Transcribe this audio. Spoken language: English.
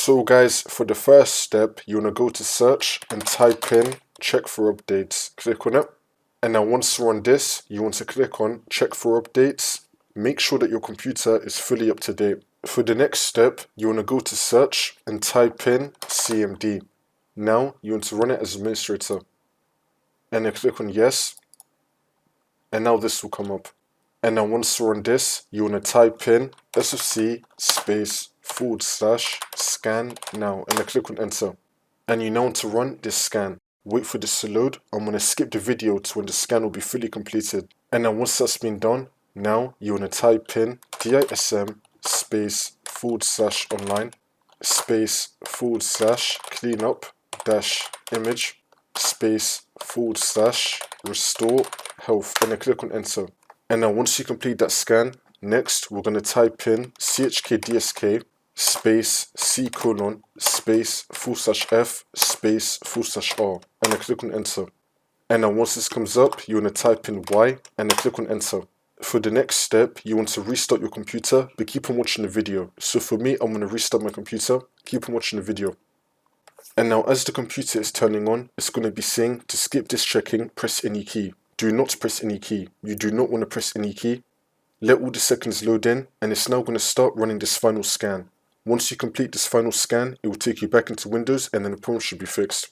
So guys, for the first step, you want to go to search and type in check for updates. Click on it. And now once you're on this, you want to click on check for updates. Make sure that your computer is fully up to date. For the next step, you want to go to search and type in CMD. Now you want to run it as administrator. And then click on yes. And now this will come up. And now once you're on this, you want to type in SFC /scan now. And then click on enter. And you now want to run this scan. Wait for this to load. I'm going to skip the video to when the scan will be fully completed. And then once that's been done, now you want to type in DISM /online /cleanup -image /restore health, and then click on enter. And now once you complete that scan, next we're going to type in chkdsk C:/F /R, and then click on enter. And now once this comes up, you want to type in Y and then click on enter. For the next step, you want to restart your computer, but keep on watching the video. So for me, I'm going to restart my computer. Keep on watching the video. And now as the computer is turning on, it's going to be saying to skip this checking, press any key. Do not press any key. You do not want to press any key. Let all the seconds load in, and it's now going to start running this final scan. Once you complete this final scan, it will take you back into Windows, and then the problem should be fixed.